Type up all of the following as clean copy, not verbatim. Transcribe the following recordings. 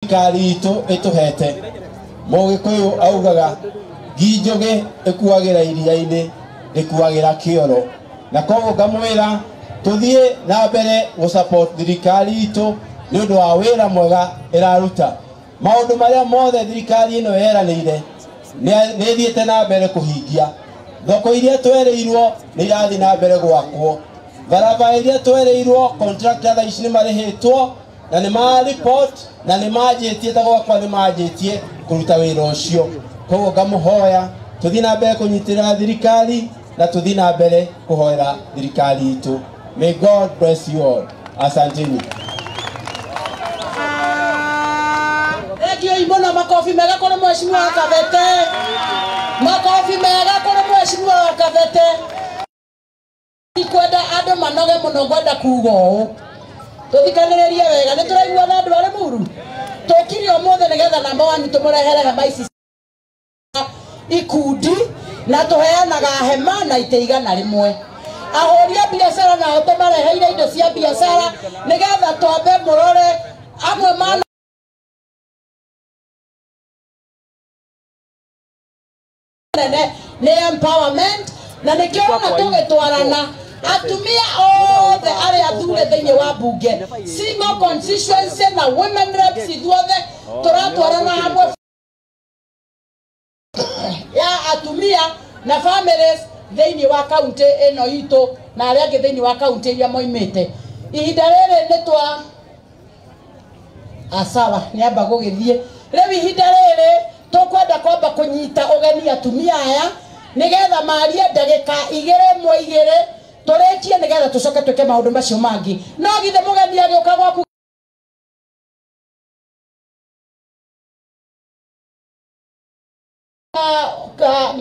thirikari itu ituhete Mugikuyu augaga nginjoge ikuagira iria-ini ikuagira kioro na koguo ngamwira tuthie na mbere gu support thirikari itu ni undu wa wira mwega iraruta maundu maria mothe thirikari ino yeranire ni thiete na mbere kuhingia thoko iria twereirwo ni irathi na mbere gwakwo barabara iria twereirwo contractor tha ici ni marihitwo na ni ma report na ni majitie ta gwakwa ni majitie kuruta wira ucio koguo ngamuhoya tuthie na mbere kunyitira thirikari na tuthie na mbere kuhoera thirikari itu. May God bless you all. Asanteni. Ekio imona makofi mega kwa mheshimiwa Kabete. Makofi mega kwa mheshimiwa Kabete. Ikwenda ando manoge muno gwenda kugo. Tuthikanirerie wega ni turaigua na andu ari muru. Tukiri omothe nigetha namba 1 tumurehere maisi ikundi na tuheanaga hema na iteigana rimwe. Ahoria biashara na otomareheire indo cia biashara nigetha twambe murore amwe mana ne empowerment na nikiona tugitwarana atumia othe ari athure thiini wa bunge single constituency na women reps ithuothe turatwarana hamwe ya atumia na families thiini wa county eno itu na ari angi thiini wa county iria moimite ihinda riri ni twa asawa ni amba gugithie riu ihinda riri tukwenda kwamba kunyita ugeni atumia aya nigetha marie ndagika 2 turikie nigetha tucoke twike maundu macio mangi no githe mugeni agioka gwaku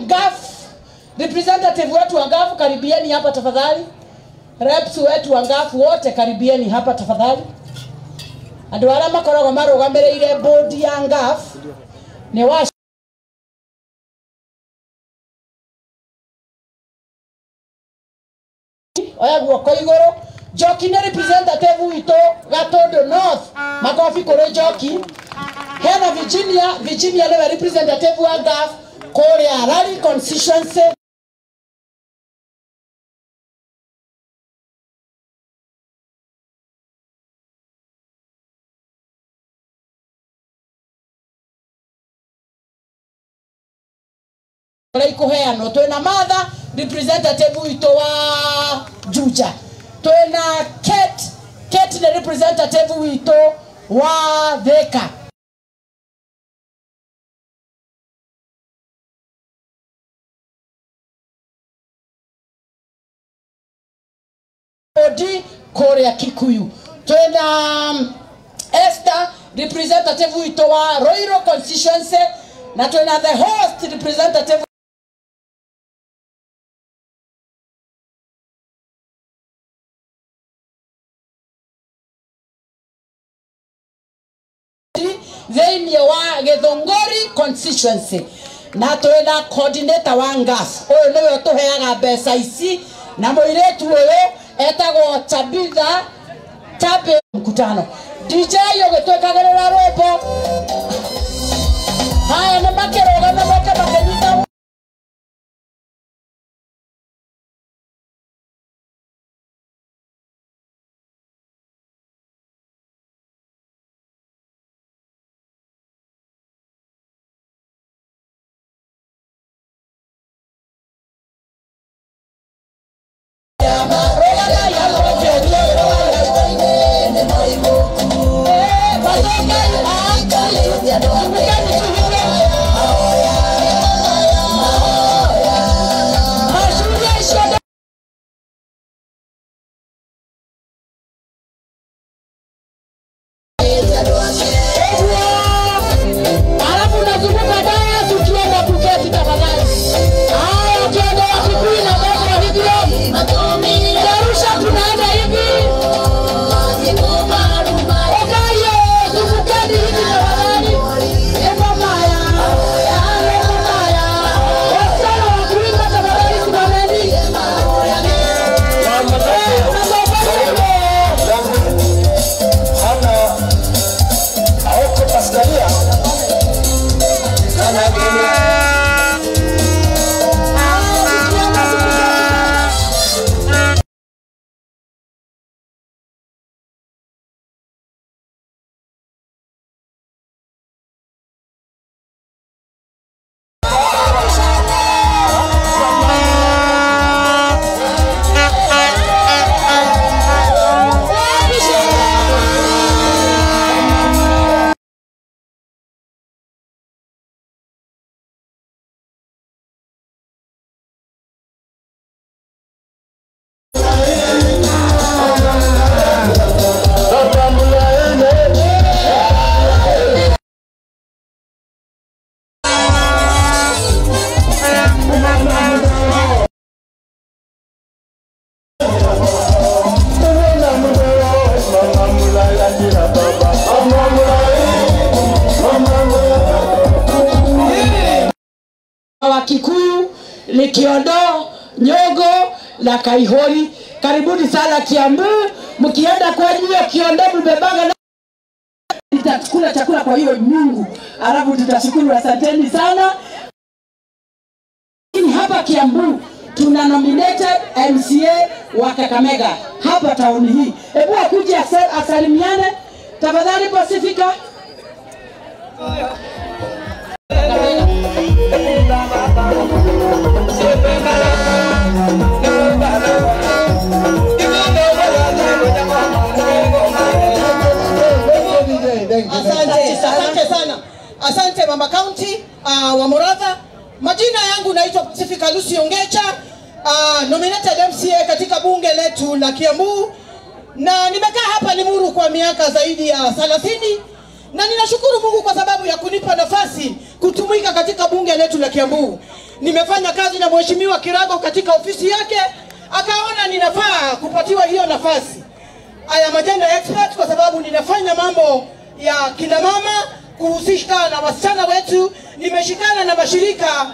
GAF representative wetu wa GAF karibieni hapa tafadhali. Reps wetu wa GAF wote karibieni hapa tafadhali. Andu ara makoragwo marugamirire board ya GAF ni wa oya guoko iguru. Joki ni representative wito Gatondo North makofi kuri Joki. Hena Virginia ni representative wa GAF Korea Rally constituency. Kuheano twina Martha representative wito wa Juja, twina Kate ni representative wito wa Thika. Odi Korea Kikuyu, twina Esther representative wito wa Roiro constituency na twina the host representative thiini wa Githunguri constituency na twina coordinator wa GAF uyu niwe tuheaga mbeca ici na muiretu uyu etagwo Tabitha Tabe mkutano DJ ugitwekagirira rwimbo haya na makeroga na moke makenyita Bye. Kikuyu, Likiondo, Nyogo na Kaihori. Karibuni sana Kiambu. Mkienda kwa hiyo Kiondo mbebanga na tutakula chakula kwa hiyo Mungu. Alafu tutashukuru, asanteni sana. Hapa Kiambu tuna nominated MCA wa Kakamega hapa tauni hii. Hebu akuje asalimiane tafadhali Pacifica. Asante sana. Asante Mama County wa Moratha. Majina yangu naitwa Pacifica Lucy Ongecha, nominated MCA katika bunge letu la Kiambu, na nimekaa hapa Limuru kwa miaka zaidi ya 30, na ninashukuru Mungu kwa sababu ya kunipa nafasi kutumika katika bunge letu la Kiambu. Nimefanya kazi na Mheshimiwa Kirago katika ofisi yake, akaona ninafaa kupatiwa hiyo nafasi. I am a gender expert kwa sababu ninafanya mambo ya kina mama, kuhusika na wasichana wetu. Nimeshikana na mashirika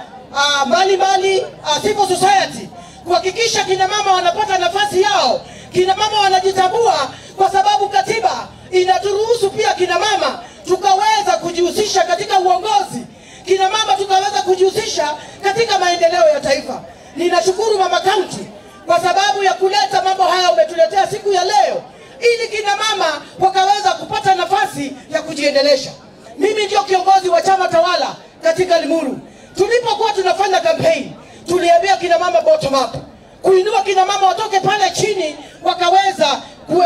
mbalimbali civil society kuhakikisha kina mama wanapata nafasi yao, kina mama wanajitambua, kwa sababu katiba inaturuhusu pia kina mama tukaweza kujihusisha katika uongozi, kina mama tukaweza kujihusisha katika maendeleo ya taifa. Ninashukuru Mama County kwa sababu ya kuleta mambo haya umetuletea siku ya leo, ili kina mama wakaweza kupata nafasi ya kujiendelesha. Mimi ndio kiongozi wa chama tawala katika Limuru. Tulipokuwa tunafanya campaign, tuliambia kina mama bottom up, kuinua kina mama watoke pale chini wakaweza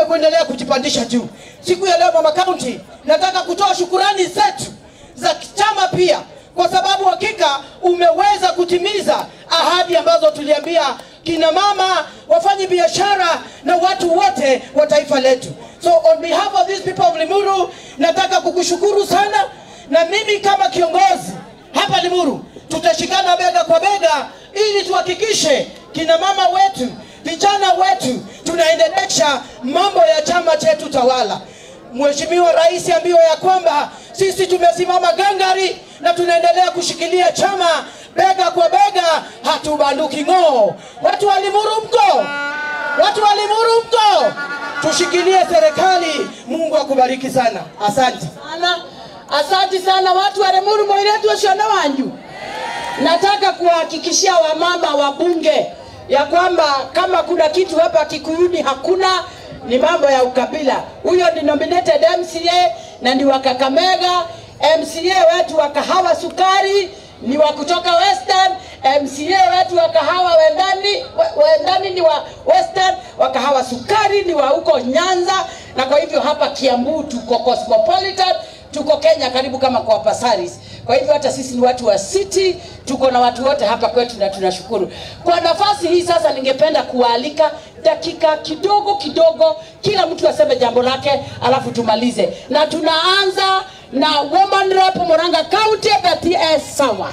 kuendelea kujipandisha juu. Siku ya leo Mama County, nataka kutoa shukurani zetu za chama pia, kwa sababu hakika umeweza kutimiza ahadi ambazo tuliambia kina mama, wafanye biashara na watu wote wa taifa letu. So on behalf of these people of Limuru, nataka kukushukuru sana, na mimi kama kiongozi hapa Limuru tutashikana bega kwa bega ili tuhakikishe kina mama wetu, vijana wetu tunaendelesha mambo ya chama chetu tawala. Mheshimiwa Rais ambiwa ya kwamba sisi tumesimama gangari na tunaendelea kushikilia chama bega kwa bega, hatubanduki ng'oo. Watu wa Limuru mko? Watu wa Limuru mko? Tushikilie serikali. Mungu akubariki sana. Asante. Asante sana watu wa Limuru, mwiletu wa shona wanju. Nataka kuhakikishia wamama wa bunge ya kwamba kama kuna kitu hapa Kikuyuni hakuna, ni mambo ya ukabila. Huyo ni nominated MCA na ni wa Kakamega. MCA wetu wa Kahawa Sukari ni wa kutoka Western. MCA wetu wa Kahawa Wendani ni wa Western. Wa Kahawa Sukari ni wa huko Nyanza. Na kwa hivyo hapa Kiambu tuko cosmopolitan, tuko Kenya karibu kama kwa Pasaris. Kwa hivyo hata sisi ni watu wa city, tuko na watu wote hapa kwetu na tunashukuru. Kwa nafasi hii sasa ningependa kualika dakika kidogo kila mtu aseme jambo lake alafu tumalize. Na tunaanza na woman rep Murang'a County, Betty S. Sawa.